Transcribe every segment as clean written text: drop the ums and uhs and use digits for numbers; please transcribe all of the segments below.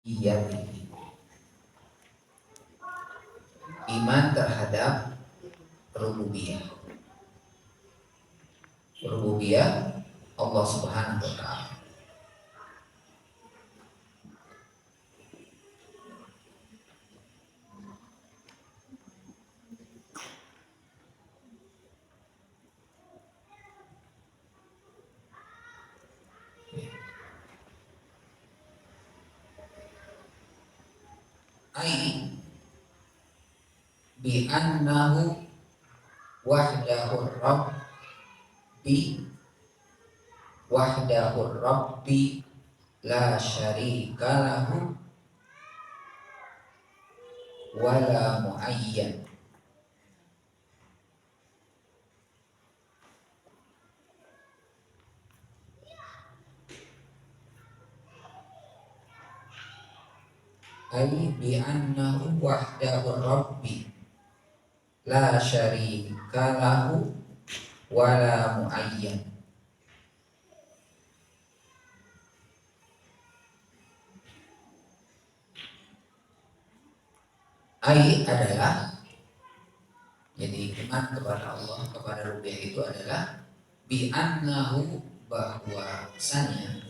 uluhiyatihi, iman terhadap rububiyah Allah Subhanahu wa taala. Ai bi annahu wahdahur rabbi la syarika lahu wala muayyan. Ai bi annahu wahdahur rabbi la syarika lahu wala muayyan. Ai adalah, jadi iman kepada Allah, kepada rububiyah itu adalah bi annahu, bahwasanya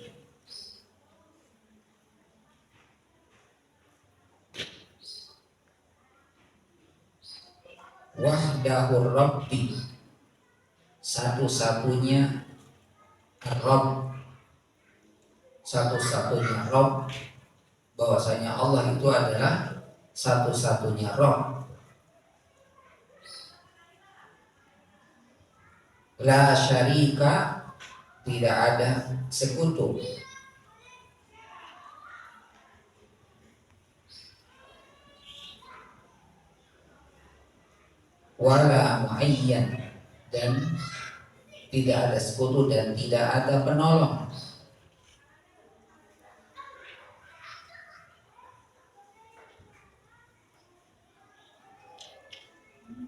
wahdahur rabbi, satu-satunya Rabb, satu-satunya Rabb, bahwasanya Allah itu adalah satu-satunya Rabb. La syarika, tidak ada sekutu. Wala muayyan, dan tidak ada sekutu dan tidak ada penolong.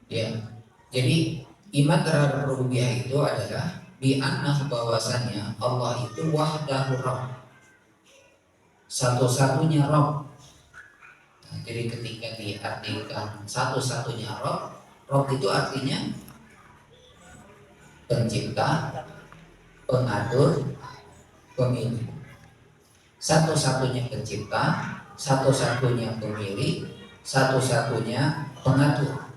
Ya, jadi iman terhadap rububiyah itu adalah bi annahu, bahwasanya Allah itu wahdahu rabb, satu-satunya Rabb. Nah, jadi ketika diartikan satu-satunya Rabb, Rabb itu artinya pencipta, pengatur, pemilik. Satu-satunya pencipta, satu-satunya pemilik, satu-satunya pengatur.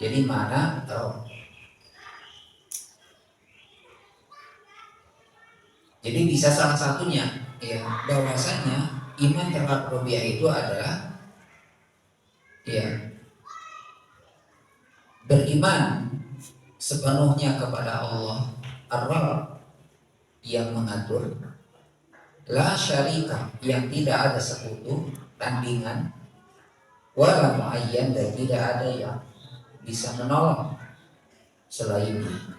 Jadi mana Rabb? Jadi bisa salah satunya, ya, bahwasanya iman terhadap rububiyah itu adalah, ya, beriman sepenuhnya kepada Allah Ar-Rabb yang mengatur, la syarika, yang tidak ada sekutu, tandingan, wala muayyan, dan tidak ada yang bisa menolong selainnya.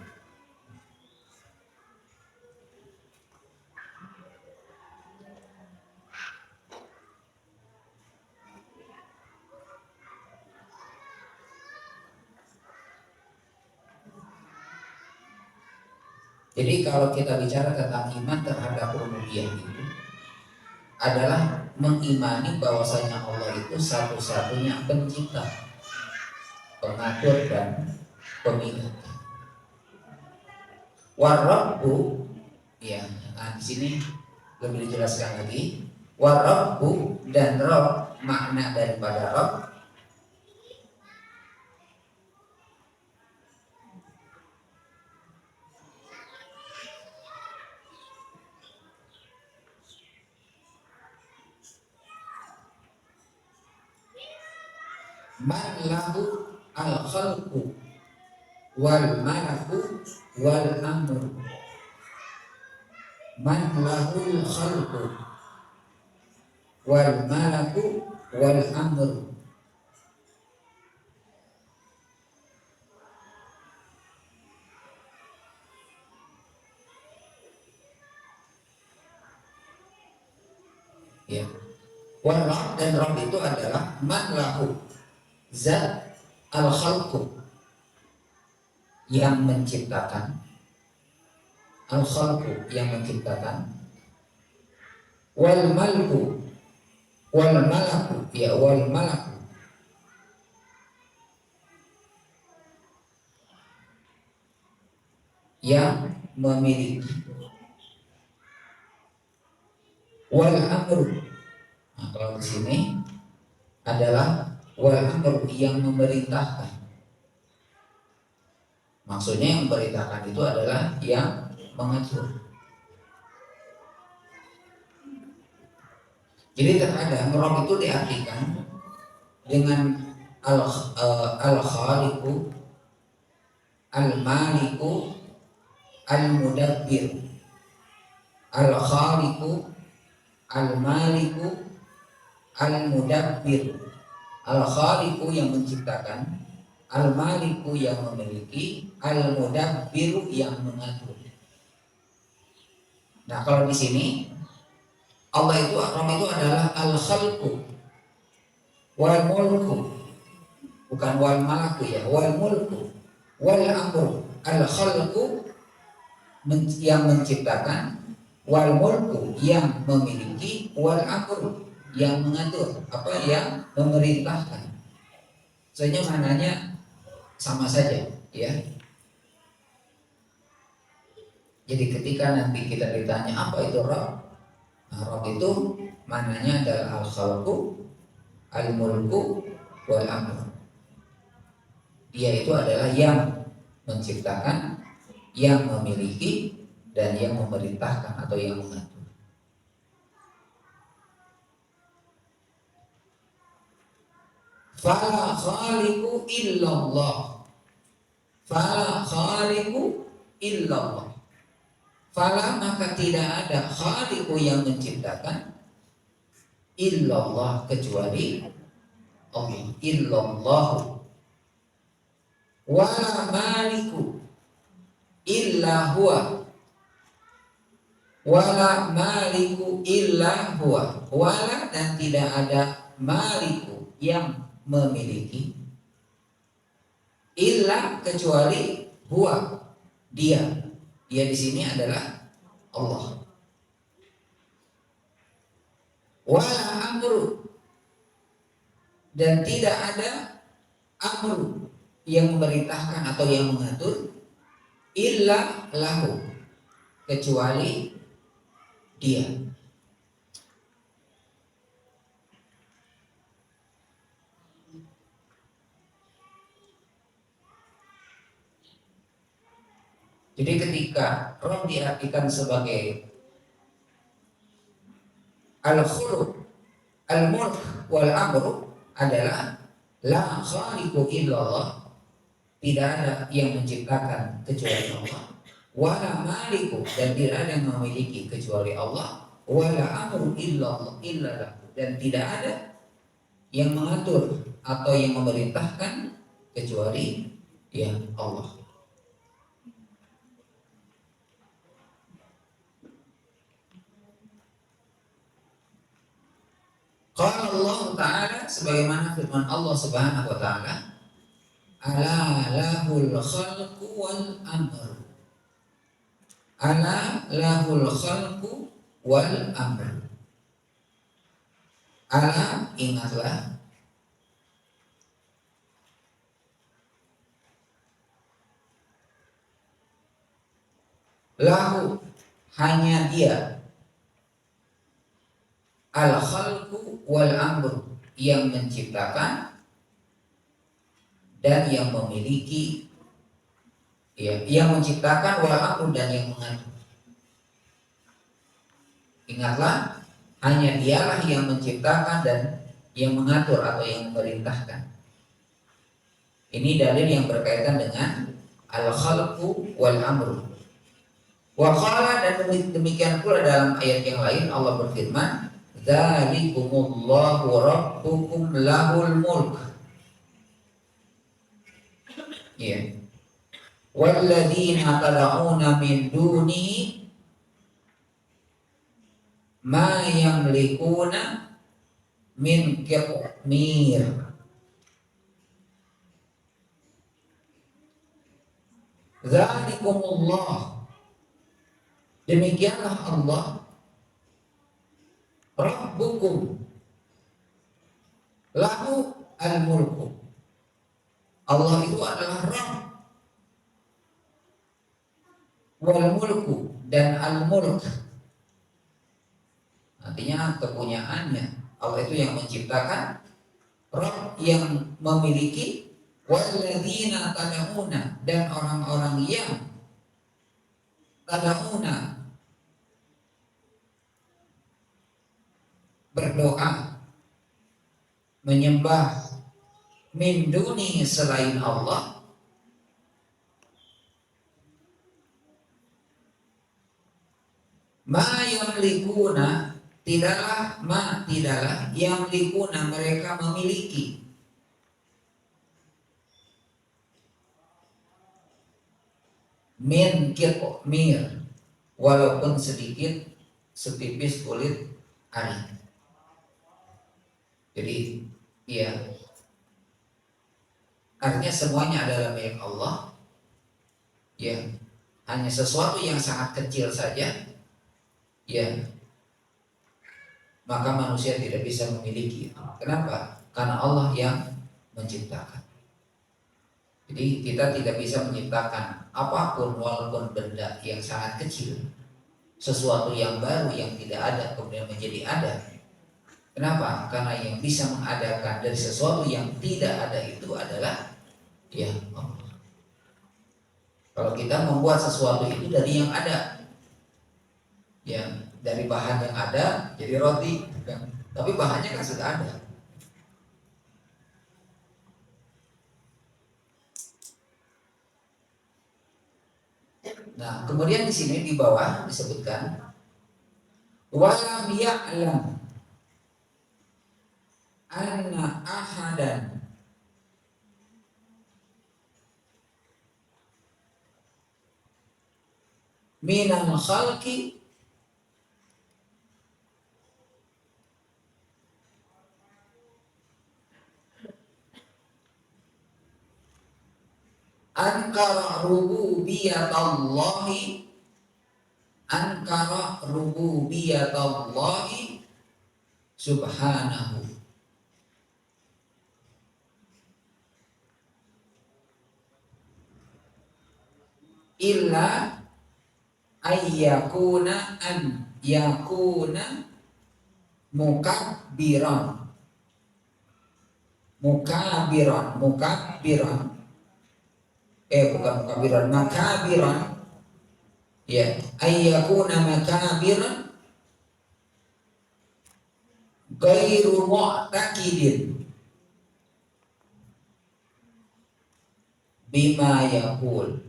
Jadi kalau kita bicara tentang iman terhadap rububiyah itu adalah mengimani bahwasanya Allah itu satu-satunya pencipta, pengatur, dan pemilik. Warabbu, ya, nah di sini lebih dijelaskan lagi. Warabbu, dan Rabb, makna daripada Rabb man lahu al-khalqu wal malaku wal amru. Man lahu al-khalqu wal malaku wal amru. Ya, Rabb, dan Rabb itu adalah man lahu, zat, al-khalqu, yang menciptakan, al-khalqu, yang menciptakan, wal malku wal malaku, ya wal malaku, yang memiliki, wal amru. Nah, kalau di sini adalah wal amru yang memerintahkan. Maksudnya yang memerintahkan itu adalah yang mengatur. Jadi terkadang Rabb itu diartikan dengan al-khaliqu, al-maliku, al-mudabbir. Al-khaliqu, al-maliku, al-mudabbir. Al-khaliqu yang menciptakan, al-maliku yang memiliki, al-mudabbiru yang mengatur. Nah, kalau di sini Allah itu adalah al-khalqu wal mulku, bukan wal malaku ya, wal mulku wal amru. Al-khalqu yang menciptakan, wal mulku yang memiliki, wal amru yang mengatur, apa yang memerintahkan. Soalnya maknanya sama saja ya. Jadi ketika nanti kita ditanya apa itu Rabb, nah, Rabb itu maknanya adalah al-khalqu, al-mulku, wal amr. Dia itu adalah yang menciptakan, yang memiliki, dan yang memerintahkan atau yang mengatur. Fala khaliqu illallah. Fala khaliqu illallah. Fala, maka tidak ada khaliqu yang menciptakan, illallah kecuali Allah. Illallahu. Wala maliku illa huwa. Wala maliku illa huwa. Wala, dan tidak ada maliku yang memiliki, illa kecuali huwa, dia. Dia di sini adalah Allah. Wala amru, dan tidak ada amru yang memerintahkan atau yang mengatur, illa lahu, kecuali dia. Jadi ketika Rabb diartikan sebagai al-khuluq, al-mulk, wal amru, adalah la khaliqu illallah, tidak ada yang menciptakan kecuali Allah, wala maliku, dan tidak ada yang memiliki kecuali Allah, wala amru illallah illallah, dan tidak ada yang mengatur atau yang memerintahkan kecuali yang Allah. Qala Allah Ta'ala, sebagaimana firman Allah Subhanahu wa Ta'ala, ala lahul khalqu wal amr. Ala lahul khalqu wal amr. Ala, ingatlah, lahu, hanya dia, al-khalqu wal amru, yang menciptakan dan yang memiliki, ya, yang menciptakan, wal amru, dan yang mengatur. Ingatlah, hanya dialah yang menciptakan dan yang mengatur atau yang memerintahkan. Ini dalil yang berkaitan dengan al-khalqu wal amru. Wa qala, dan demikian pula dalam ayat yang lain Allah berfirman, dzalikumullahu rabbukum lahul mulk. Ya. Walladzina tad'una min dunihi ma yamlikuna min qitmir. Dzalikumullah, demikianlah Allah, Rabbukum lahu al-mulku. Allah itu adalah Rabb, wal mulku, dan al-mulk artinya kepunyaannya. Allah itu yang menciptakan, Rabb yang memiliki, walladzina tad'una, dan orang-orang yang tad'una berdoa menyembah min duni selain Allah, ma yamlikuna, tidaklah yang likuna mereka memiliki, min qitmir, walaupun sedikit setipis kulit ari. Jadi ya, artinya semuanya adalah milik Allah. Ya, hanya sesuatu yang sangat kecil saja, ya, maka manusia tidak bisa memiliki. Kenapa? Karena Allah yang menciptakan. Jadi kita tidak bisa menciptakan apapun walaupun benda yang sangat kecil, sesuatu yang baru yang tidak ada kemudian menjadi ada. Kenapa? Karena yang bisa mengadakan dari sesuatu yang tidak ada itu adalah ya Allah. Kalau kita membuat sesuatu itu dari yang ada, ya dari bahan yang ada jadi roti, kan? Tapi bahannya kan sudah ada. Nah, kemudian di sini di bawah disebutkan walam ya'lam anna ahadan minal khalqi ankara rububiyatallahi subhanahu. Illa ayyakuna an yakuna mukabbiran bukan mukabbiran, makabiran, ya, ayyakuna makabiran ghairu mu'taqidin bima yaqul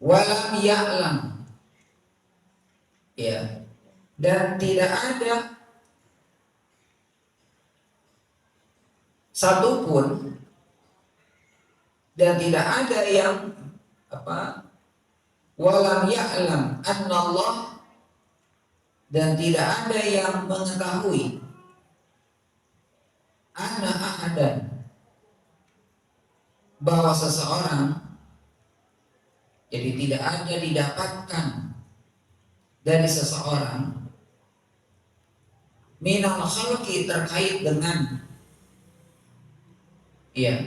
walam ya'lam, ya, dan tidak ada satupun dan tidak ada yang walam ya'lam annallah, dan tidak ada yang mengetahui anna ahadan, bahwa seseorang, jadi tidak ada didapatkan dari seseorang minal khalqi, terkait dengan ya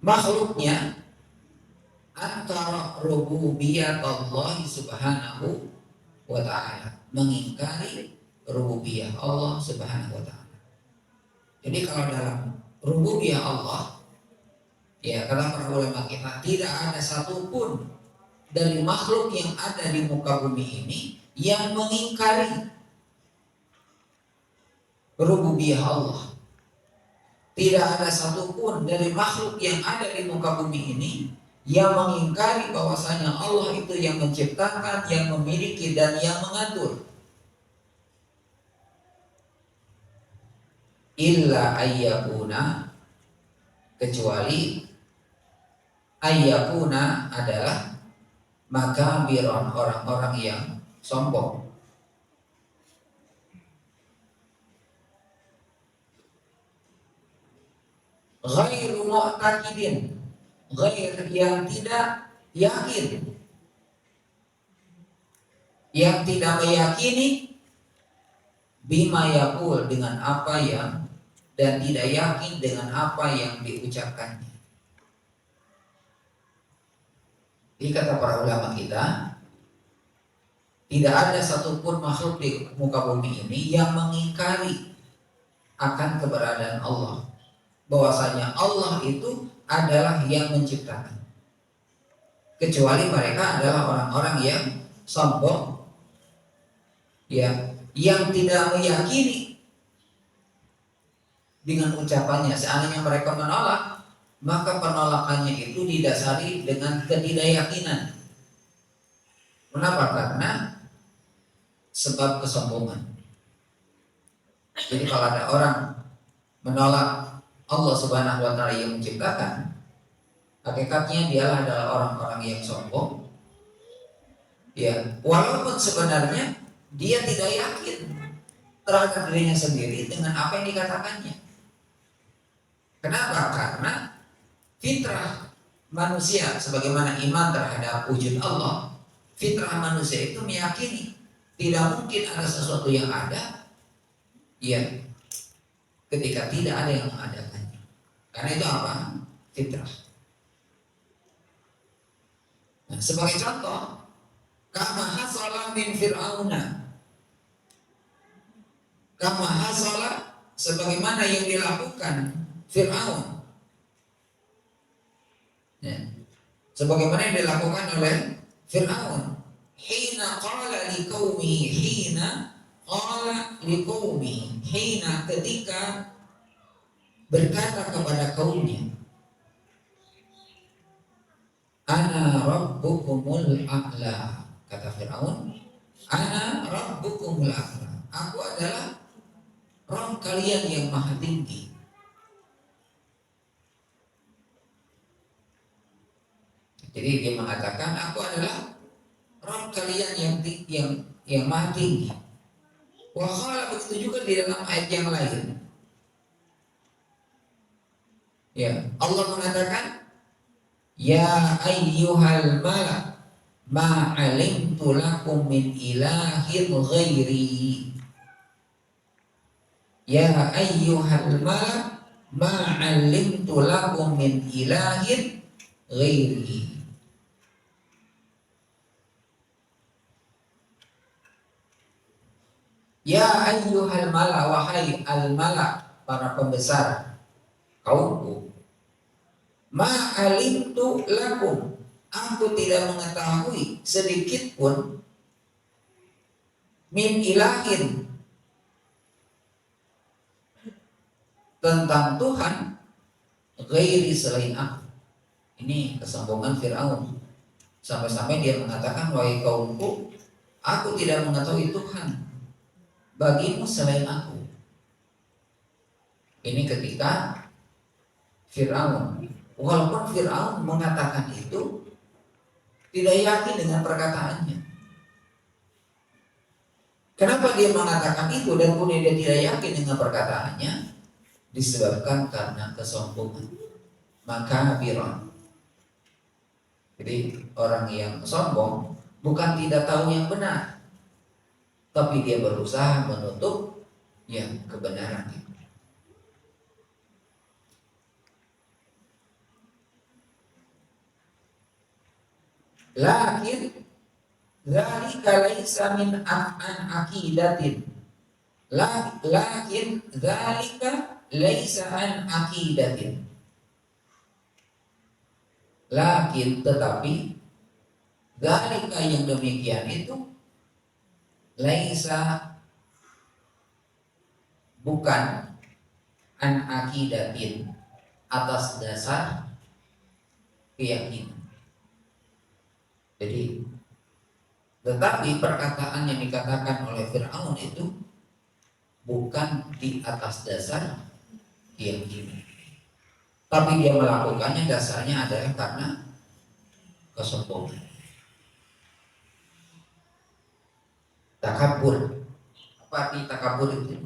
makhluknya, antara rububiyat Allah subhanahu wa ta'ala, mengingkari rububiyah Allah subhanahu wa ta'ala. Jadi kalau dalam rububiyah Allah, ya kata para ulama kita, tidak ada satupun dari makhluk yang ada di muka bumi ini yang mengingkari rububiyah Allah. Tidak ada satupun dari makhluk yang ada di muka bumi ini yang mengingkari bahwasanya Allah itu yang menciptakan, yang memiliki, dan yang mengatur. Illa ayyakuna, kecuali ayyakuna adalah makabiron, orang-orang yang sombong. Ghairu mu'taqidin, ghair yang tidak yakin, yang tidak meyakini bima yaqul dengan apa yang, dan tidak yakin dengan apa yang diucapkannya. Jadi kata para ulama kita, tidak ada satupun makhluk di muka bumi ini yang mengingkari akan keberadaan Allah, bahwasanya Allah itu adalah yang menciptakan, kecuali mereka adalah orang-orang yang sombong, ya, yang tidak meyakini dengan ucapannya. Seandainya mereka menolak, maka penolakannya itu didasari dengan ketidakyakinan. Kenapa? Karena sebab kesombongan. Jadi kalau ada orang menolak Allah Subhanahu wa taala yang menciptakan, hakikatnya dialah adalah orang-orang yang sombong. Ya, walaupun sebenarnya dia tidak yakin terhadap dirinya sendiri dengan apa yang dikatakannya. Kenapa? Karena fitrah manusia sebagaimana iman terhadap wujud Allah, fitrah manusia itu meyakini tidak mungkin ada sesuatu yang ada ya ketika tidak ada yang mengadakannya. Karena itu apa? Fitrah. Nah, sebagai contoh, kama hasala min fir'auna, kama hasala sebagaimana yang dilakukan Fir'aun, ya, sebagaimana yang dilakukan oleh Fir'aun. Hina qala liqaumihi, hina qala liqaumihi, hina ketika berkata kepada kaumnya, ana rabbukumul a'la, kata Fir'aun, ana rabbukumul a'la, aku adalah Rabb kalian yang maha tinggi. Jadi dia mengatakan aku adalah Rabb kalian yang maha tinggi. Wa qala, begitu juga di dalam ayat yang lain. Ya, Allah mengatakan, ya ayyuhal malak ma 'alimtu lakum min ilahin ghairi. Ya ayyuhal malak ma 'alimtu lakum min ilahin ghairi. Ya ayyuhal mala, wahai al mala, para pembesar kaumku, ma alimtu lakum, aku tidak mengetahui sedikit pun min ilahin, tentang Tuhan, ghairi, selain aku. Ini kesombongan Fir'aun, sampai-sampai dia mengatakan, wahai kaumku, aku tidak mengetahui Tuhan bagimu selain aku. Ini ketika Fir'aun, walaupun Fir'aun mengatakan itu, tidak yakin dengan perkataannya. Kenapa dia mengatakan itu dan kemudian dia tidak yakin dengan perkataannya? Disebabkan karena kesombongan. Maka biron. Jadi orang yang sombong bukan tidak tahu yang benar, tapi dia berusaha menutup yang kebenaran itu. Lakin dzalika laisa min an aqidatin. Lakin dzalika laisa an aqidatin. Lakin tetapi dzalika yang demikian itu laisa bukan an aqidatin, atas dasar keyakinan. Jadi tetapi perkataan yang dikatakan oleh Fir'aun itu bukan di atas dasar keyakinan, tapi dia melakukannya dasarnya adalah karena kesombongan, takabur. Apa arti takabur itu?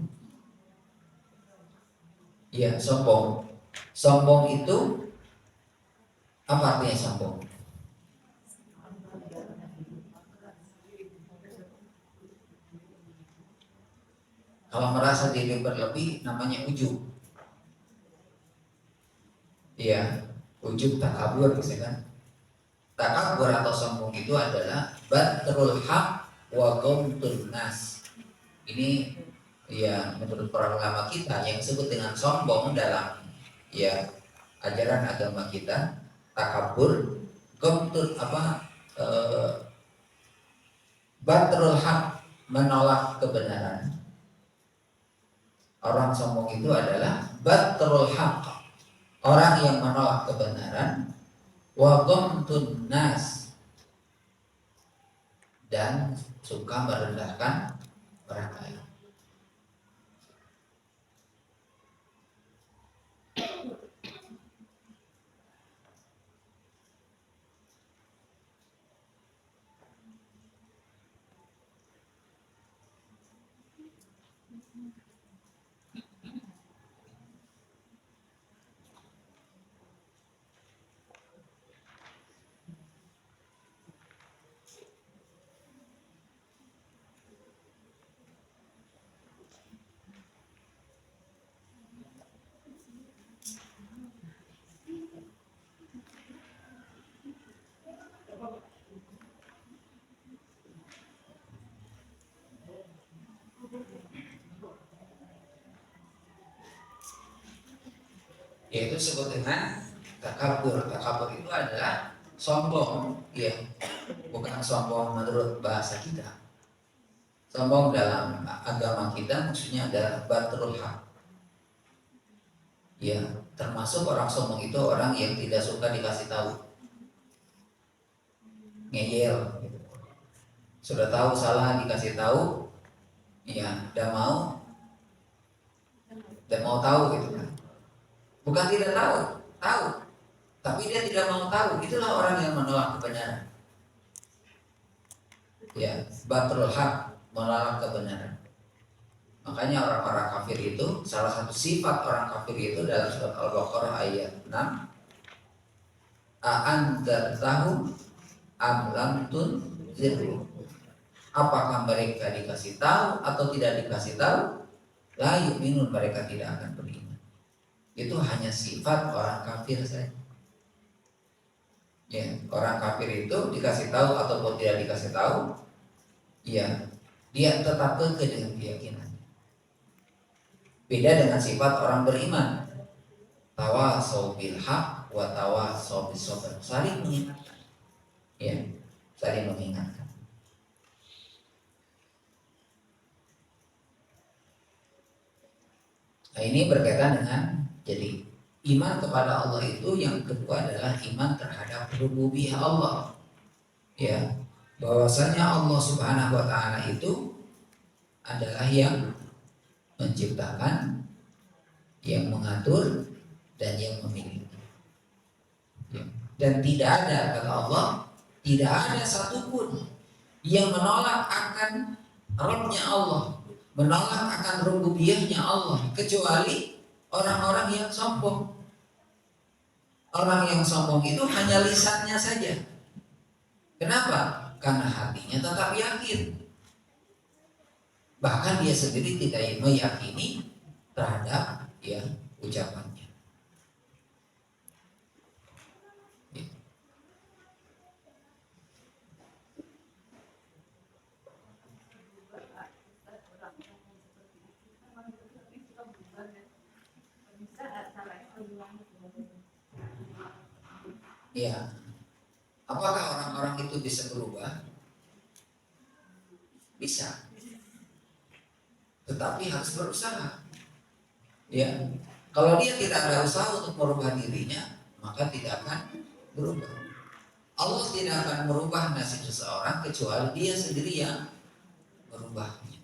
Ya, sombong. Sombong itu Apa artinya sombong? Kalau merasa diri berlebih namanya ujub. Iya, ujub takabur misalkan. Takabur atau sombong itu adalah batrul haq wa ghamtun nas. Ini ya menurut para ulama kita yang disebut dengan sombong dalam ya ajaran agama kita, takabur, ghamtun apa batrul haq, menolak kebenaran. Orang sombong itu adalah batrul haq, orang yang menolak kebenaran, wa ghamtun nas, dan suka merendahkan orang lain. Yaitu disebut dengan takabur. Takabur itu adalah sombong, ya, bukan sombong menurut bahasa kita. Sombong dalam agama kita maksudnya adalah batrul haq. Ya, termasuk orang sombong itu orang yang tidak suka dikasih tahu, ngeyel. Gitu. Sudah tahu salah dikasih tahu, ya, tidak mau tahu gitu kan. Bukan tidak tahu, tahu, tapi dia tidak mau tahu. Itulah orang yang menolak kebenaran. Ya, batrul haq, menolak kebenaran. Makanya orang-orang kafir itu, salah satu sifat orang kafir itu dalam surat Al-Baqarah ayat 6, a'anzartahum am lam tunzirhum. Apakah mereka dikasih tahu atau tidak dikasih tahu? La yu'minun, mereka tidak akan beriman. Itu hanya sifat orang kafir saja. Ya, orang kafir itu dikasih tahu ataupun tidak dikasih tahu, ya, dia tetap kekeh dengan keyakinan. Beda dengan sifat orang beriman. Tawasau bil haq wa tawasau bis sabr. Saling mengingatkan. Ya, saling mengingatkan. Nah, ini berkaitan dengan jadi iman kepada Allah itu yang kedua adalah iman terhadap rububiyah Allah. Ya, bahwasanya Allah Subhanahu wa taala itu adalah yang menciptakan, yang mengatur, dan yang memiliki. Ya. Dan tidak ada, kata Allah, tidak ada satupun yang menolak akan Rabb-nya Allah, menolak akan rububiyahnya Allah, kecuali orang-orang yang sombong. Orang yang sombong itu hanya lisannya saja. Kenapa? Karena hatinya tetap yakin. Bahkan dia sendiri tidak meyakini terhadap ya ucapannya. Ya, apakah orang-orang itu bisa berubah? Bisa, tetapi harus berusaha. Ya, kalau dia tidak ada usaha untuk merubah dirinya, maka tidak akan berubah. Allah tidak akan merubah nasib seseorang kecuali dia sendiri yang merubahnya.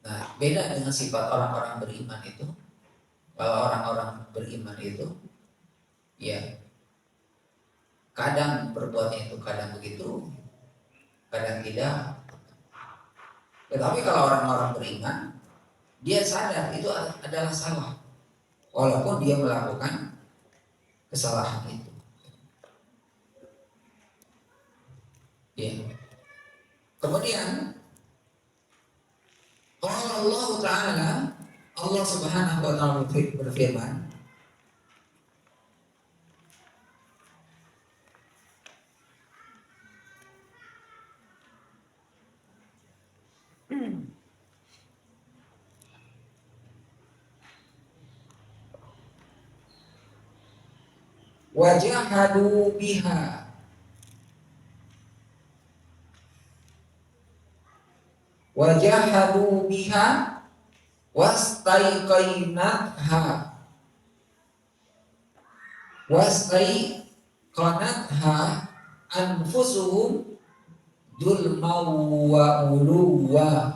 Nah, beda dengan sifat orang-orang beriman itu. Kalau orang-orang beriman itu, ya, kadang berbuatnya itu kadang begitu, kadang tidak. Tetapi kalau orang-orang beriman, dia sadar itu adalah salah, walaupun dia melakukan kesalahan itu. Ya. Kemudian Allah Ta'ala, Allah Subhanahu wa Ta'ala berfirman, wajahadu biha wajahadu biha wastaiqanatha anfusuhum dzulman wa uluwa.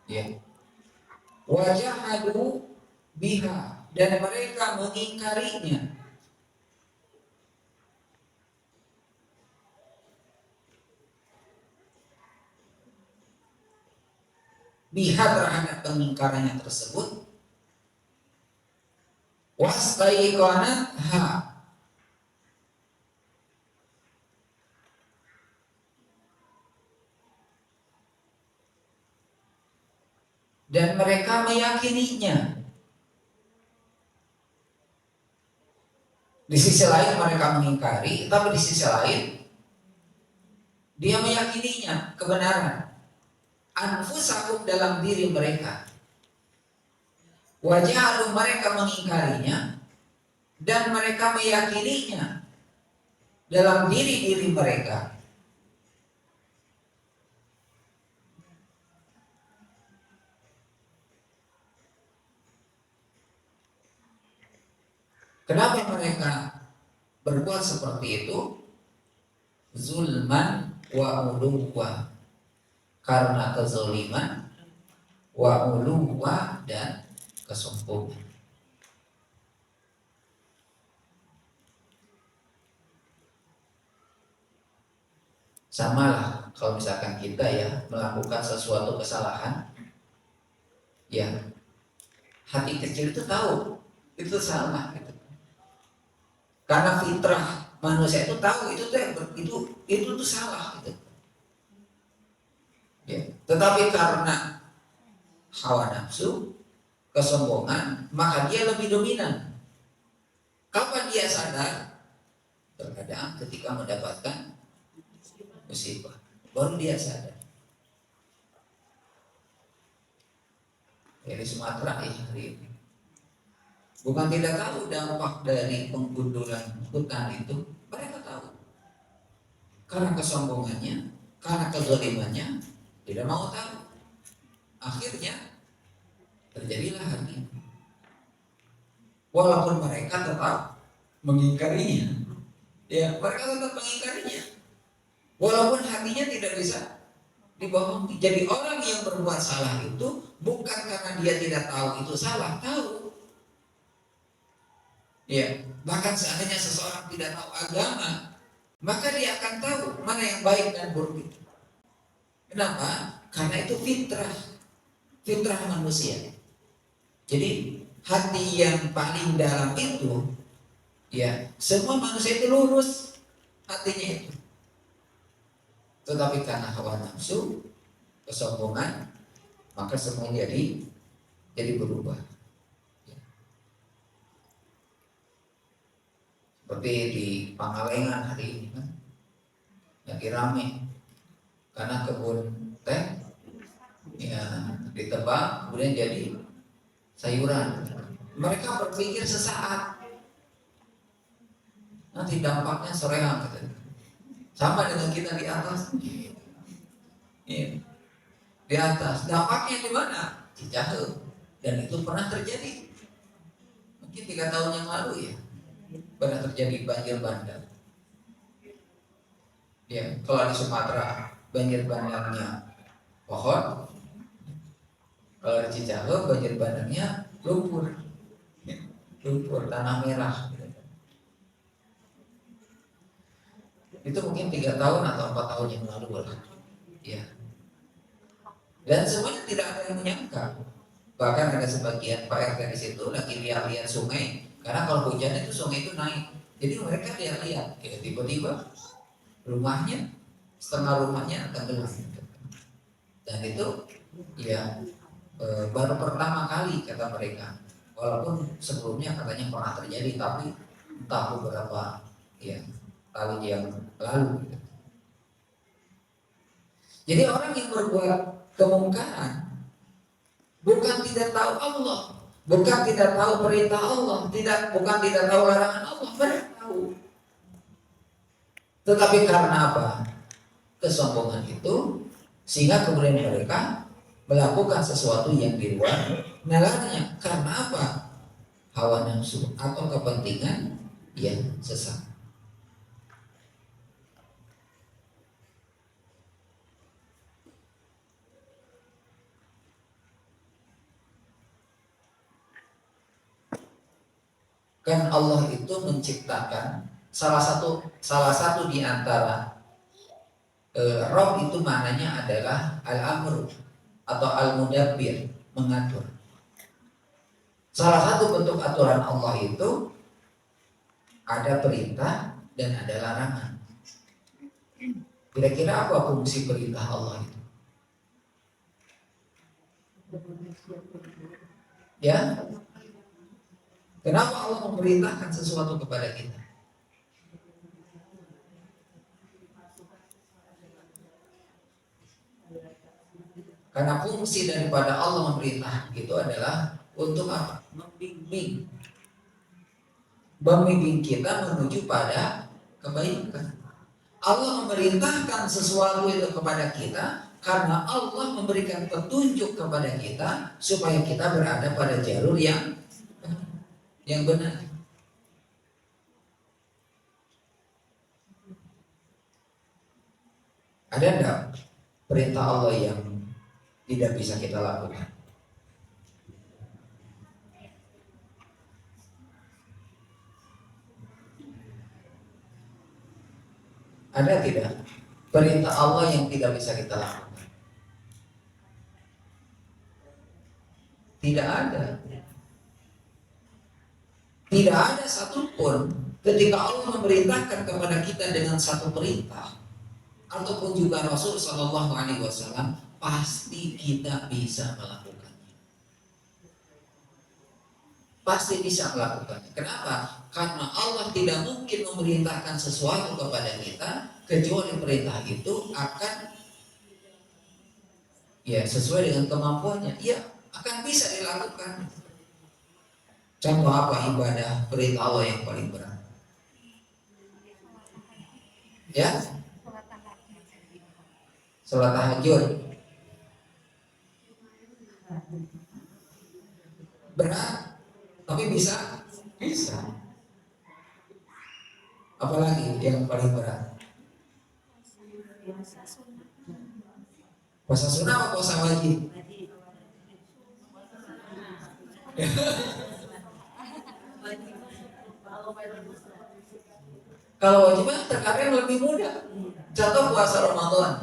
Ya. Wajahadu biha, dan mereka mengingkarinya. Biha terhadap pengingkarannya tersebut. Wastaiqanatha, dan mereka meyakininya. Di sisi lain mereka mengingkari, tapi di sisi lain dia meyakininya kebenaran. Anfusakum, dalam diri mereka. Wajah mereka mengingkarinya dan mereka meyakininya dalam diri-diri mereka. Kenapa mereka berbuat seperti itu? Zulman wa uluwa, karena kezaliman, wa uluwa, dan kesombongan. Sama lah kalau misalkan kita ya melakukan sesuatu kesalahan, ya hati kecil itu tahu itu salah gitu. Karena fitrah manusia itu tahu itu tuh salah gitu. Ya. Tetapi karena hawa nafsu, kesombongan, maka dia lebih dominan. Kapan dia sadar? Terkadang ketika mendapatkan musibah, baru dia sadar. Dari Sumatera ya hari ini. Bukan tidak tahu dampak dari penggundulan hutan itu, mereka tahu. Karena kesombongannya, karena kezalimannya, tidak mau tahu. Akhirnya terjadilah hal ini. Walaupun mereka tetap mengingkarinya, ya mereka tetap mengingkarinya. Walaupun hatinya tidak bisa dibohongi. Jadi orang yang berbuat salah itu bukan karena dia tidak tahu itu salah, tahu. Ya, bahkan seandainya seseorang tidak tahu agama, maka dia akan tahu mana yang baik dan buruk itu. Kenapa? Karena itu fitrah manusia. Jadi hati yang paling dalam itu, ya semua manusia itu lurus hatinya itu. Tetapi karena hawa nafsu, kesombongan, maka semua jadi berubah. Seperti di Pangalengan hari ini kan, lagi rame karena kebun teh ya ditebang kemudian jadi sayuran. Mereka berpikir sesaat, nanti dampaknya soreang gitu. Sama dengan kita di atas, ya, di atas dampaknya di mana? Cicahe. Dan itu pernah terjadi mungkin 3 tahun yang lalu ya, pernah terjadi banjir bandang. Ya, kalau di Sumatera banjir bandangnya pohon. Kalau di Cicahe banjir bandangnya lumpur, tanah merah. Itu mungkin 3 tahun atau 4 tahun yang lalu lah. Ya. Dan semuanya tidak ada yang menyangka. Bahkan ada sebagian Pak RT di situ lagi lihat-lihat sungai, karena kalau hujan itu sungai itu naik. Jadi mereka lihat-lihat, tiba-tiba rumahnya, setengah rumahnya tenggelam. Dan itu ya baru pertama kali kata mereka. Walaupun sebelumnya katanya pernah terjadi, tapi entah beberapa ya tahun yang lalu. Jadi orang yang berbuat kemungkaran bukan tidak tahu Allah, bukan tidak tahu perintah Allah, bukan tidak tahu larangan Allah, mereka tahu. Tetapi karena apa? Kesombongan itu, sehingga kemudian mereka melakukan sesuatu yang di luar nalarnya. Karena apa? Hawa nafsu atau kepentingan yang sesat. Kan Allah itu menciptakan salah satu di antara Rob itu maknanya adalah al-amru atau al-mudabbir, mengatur. Salah satu bentuk aturan Allah itu ada perintah dan ada larangan. Kira-kira apa fungsi perintah Allah itu? Ya, kenapa Allah memerintahkan sesuatu kepada kita? Karena fungsi daripada Allah memerintah itu adalah untuk apa? Membimbing kita menuju pada kebaikan. Allah memerintahkan sesuatu itu kepada kita karena Allah memberikan petunjuk kepada kita supaya kita berada pada jalur yang benar. Ada enggak perintah Allah yang tidak bisa kita lakukan? Ada tidak perintah Allah yang tidak bisa kita lakukan? Tidak ada. Tidak ada satupun ketika Allah memerintahkan kepada kita dengan satu perintah ataupun juga Rasul Shallallahu Alaihi Wasallam, pasti kita bisa melakukannya. Pasti bisa melakukannya. Kenapa? Karena Allah tidak mungkin memerintahkan sesuatu kepada kita kecuali perintah itu akan ya sesuai dengan kemampuannya. Ya akan bisa dilakukan. Contoh apa ibadah perintah Allah yang paling berat? Ya, sholat tahajud. Berat, tapi bisa. Apalagi yang paling berat? Puasa sunnah atau puasa wajib? Kalau wajib terkadang lebih mudah. Contoh puasa Ramadan.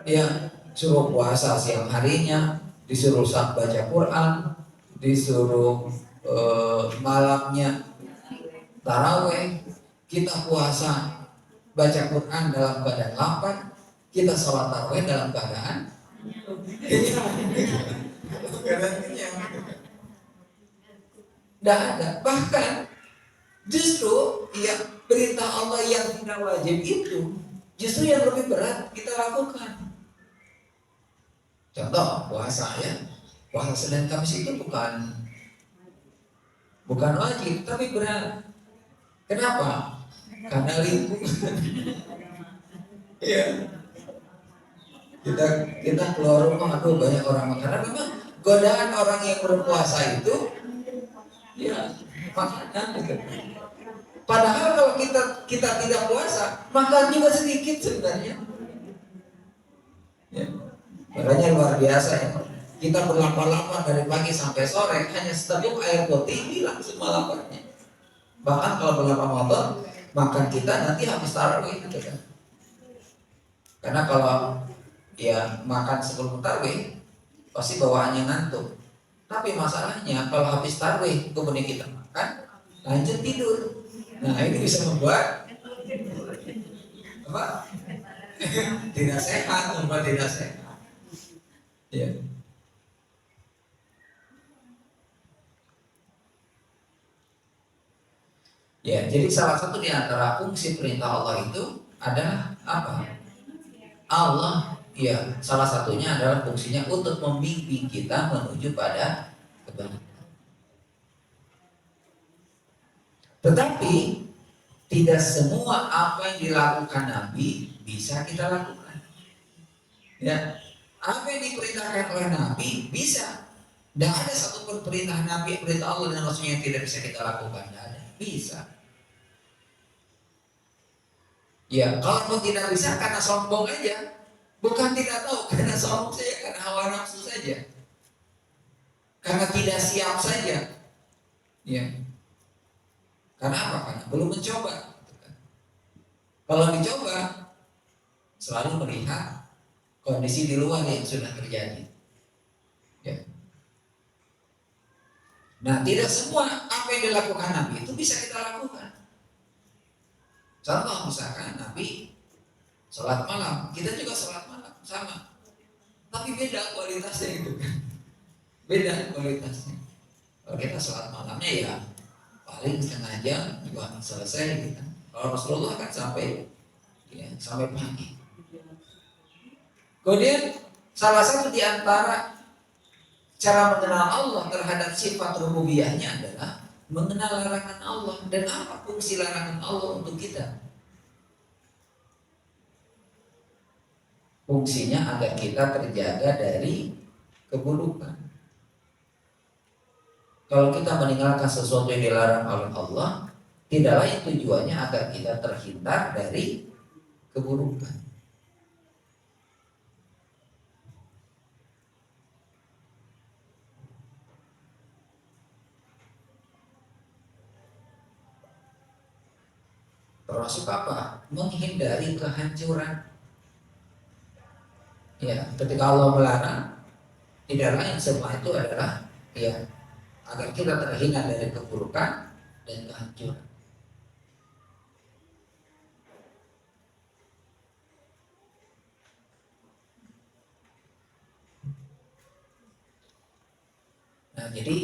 Ya, suruh puasa siang harinya, disuruh baca Quran, disuruh malamnya taraweh, kita puasa baca Quran dalam keadaan lapar, kita sholat taraweh dalam keadaan tidak ada. Bahkan justru ya perintah Allah yang tidak wajib itu justru yang lebih berat kita lakukan. Contoh puasa ya, puasa Senin Kamis itu bukan wajib tapi berat. Kenapa? Karena lingkungan. Ya. Kita keluar rumah, aduh banyak orang. Karena memang godaan orang yang berpuasa itu ya makanan gitu. Padahal kalau kita tidak puasa, makan juga sedikit sebenarnya. Ya. Makanya luar biasa ya. Kita berlapar-lapar dari pagi sampai sore hanya seteguk air putih hilang semua laparnya. Bahkan kalau berlapar motor makan kita nanti habis tarawih gitu kan. Karena kalau ya makan sebelum tarawih pasti bawaannya ngantuk. Tapi masalahnya kalau habis tarawih kemudian kita makan lanjut tidur. Nah ini bisa membuat apa? Tidak sehat, membuat tidak sehat. Ya. Ya, jadi salah satu di antara fungsi perintah Allah itu adalah apa? Allah, ya, salah satunya adalah fungsinya untuk membimbing kita menuju pada kebaikan. Tetapi tidak semua apa yang dilakukan Nabi bisa kita lakukan. Ya, apa yang diperintahkan oleh Nabi bisa. Tidak ada satupun perintah Nabi, perintah Allah dan Rasulnya yang tidak bisa kita lakukan. Tidak ada. Bisa. Ya, kalau tidak bisa karena sombong aja. Bukan tidak tahu karena sombong saja, karena hawa nafsu saja. Karena tidak siap saja. Ya. Karena apa? Karena belum mencoba. Kalau dicoba, selalu melihat kondisi di luar yang sudah terjadi. Ya. Nah, tidak semua apa yang dilakukan Nabi itu bisa kita lakukan. Contoh misalkan Nabi sholat malam, kita juga sholat malam sama, tapi beda kualitasnya itu, beda kualitasnya. Kalau kita sholat malamnya ya paling setengah jam juga selesai gitu. Kalau Rasulullah kan sampai ya, sampai pagi. Kemudian salah satu di antara cara mengenal Allah terhadap sifat rububiyahnya adalah mengenal larangan Allah. Dan apa fungsi larangan Allah untuk kita? Fungsinya agar kita terjaga dari keburukan. Kalau kita meninggalkan sesuatu yang dilarang oleh Allah, tidak lain tujuannya agar kita terhindar dari keburukan. Termasuk apa? Menghindari kehancuran. Ya, ketika Allah melarang, tidak lain semua itu adalah ya agar kita terhindar dari keburukan dan kehancuran. Nah, jadi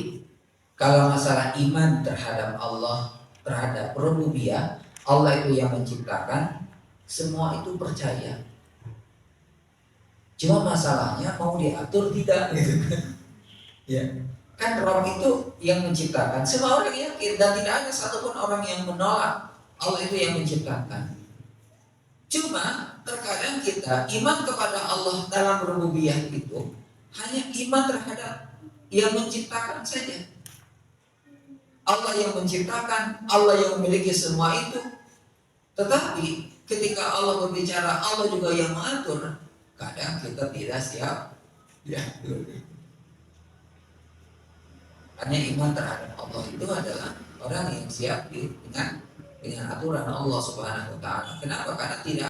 kalau masalah iman terhadap Allah, terhadap rububiyah, Allah itu yang menciptakan, semua itu percaya. Cuma masalahnya mau diatur tidak gitu kan. Ya. Kan Rob itu yang menciptakan. Semua orang yakin dan tidak ada satupun orang yang menolak Allah itu yang menciptakan. Cuma terkadang kita iman kepada Allah dalam rububiyah itu hanya iman terhadap yang menciptakan saja. Allah yang menciptakan, Allah yang memiliki semua itu. Tetapi ketika Allah berbicara, Allah juga yang mengatur. Kadang kita tidak siap. Ya. Hanya iman terhadap Allah itu adalah orang yang siap dengan aturan Allah Subhanahu wa taala. Kenapa? Karena tidak